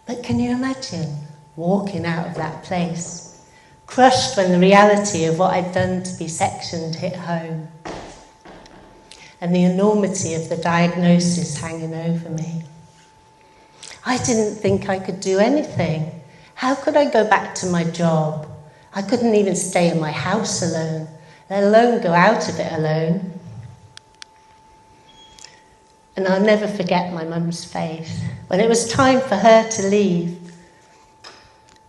But can you imagine walking out of that place, crushed when the reality of what I'd done to be sectioned hit home, and the enormity of the diagnosis hanging over me? I didn't think I could do anything. How could I go back to my job? I couldn't even stay in my house alone, let alone go out of it alone. And I'll never forget my mum's face. When it was time for her to leave,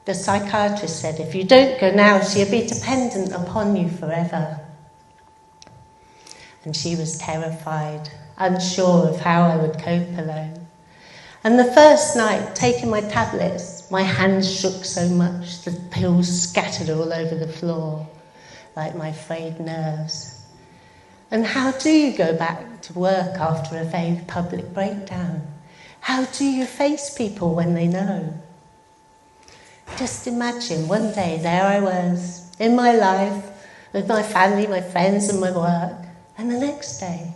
the psychiatrist said, if you don't go now, she'll be dependent upon you forever. And she was terrified, unsure of how I would cope alone. And the first night, taking my tablets, my hands shook so much, the pills scattered all over the floor, like my frayed nerves. And how do you go back to work after a vague public breakdown? How do you face people when they know? Just imagine, one day there I was, in my life, with my family, my friends and my work, and the next day,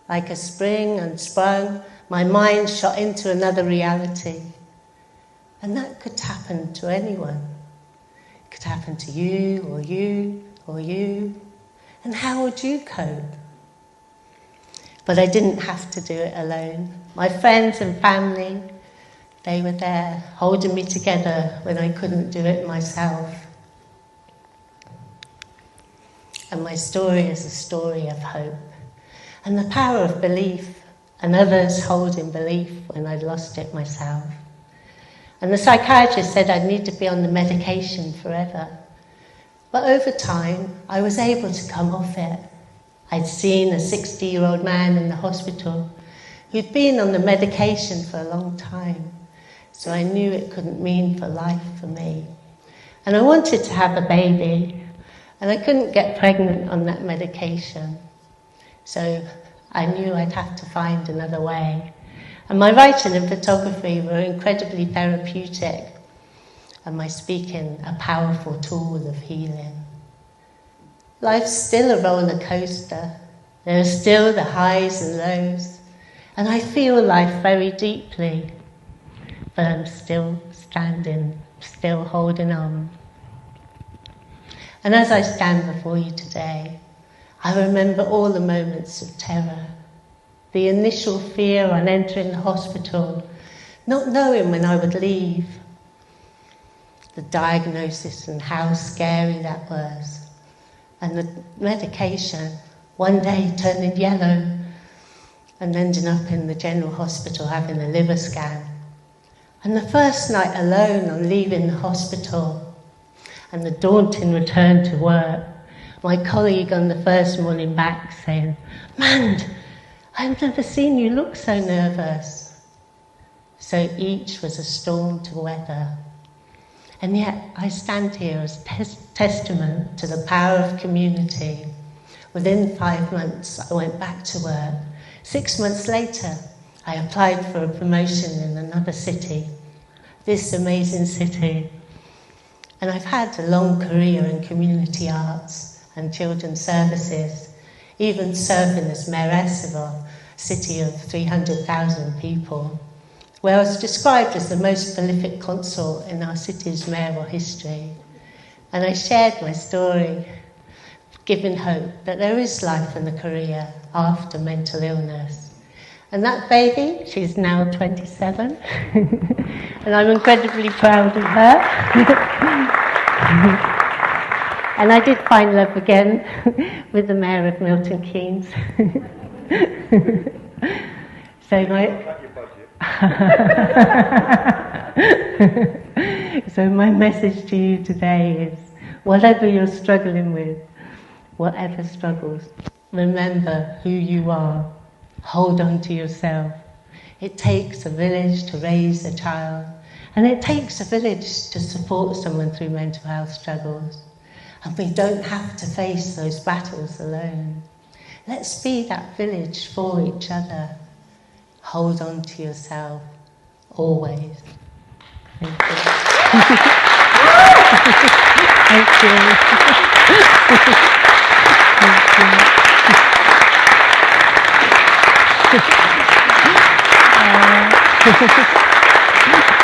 like a spring unsprung, my mind shot into another reality. And that could happen to anyone. It could happen to you, or you, or you. And how would you cope? But I didn't have to do it alone. My friends and family, they were there, holding me together when I couldn't do it myself. And my story is a story of hope, and the power of belief, and others holding belief when I'd lost it myself. And the psychiatrist said I'd need to be on the medication forever. But over time, I was able to come off it. I'd seen a 60-year-old man in the hospital who'd been on the medication for a long time, so I knew it couldn't mean for life for me. And I wanted to have a baby, and I couldn't get pregnant on that medication. So I knew I'd have to find another way. And my writing and photography were incredibly therapeutic, and my speaking a powerful tool of healing. Life's still a roller coaster. There are still the highs and lows, and I feel life very deeply, but I'm still standing, still holding on. And as I stand before you today, I remember all the moments of terror, the initial fear on entering the hospital, not knowing when I would leave, the diagnosis and how scary that was, and the medication, one day turning yellow and ending up in the general hospital having a liver scan. And the first night alone on leaving the hospital and the daunting return to work, my colleague on the first morning back saying, "Mand, I've never seen you look so nervous." So each was a storm to weather. And yet I stand here as testament to the power of community. Within 5 months, I went back to work. 6 months later, I applied for a promotion in another city, this amazing city. And I've had a long career in community arts and children's services, even serving as mayoress of a city of 300,000 people, where I was described as the most prolific consort in our city's mayoral history. And I shared my story, giving hope that there is life and a career after mental illness. And that baby, she's now 27, and I'm incredibly proud of her. And I did find love again with the mayor of Milton Keynes. So my message to you today is, whatever you're struggling with, whatever struggles, remember who you are. Hold on to yourself. It takes a village to raise a child, and it takes a village to support someone through mental health struggles. And we don't have to face those battles alone. Let's be that village for each other. Hold on to yourself, always. Thank you. Thank you.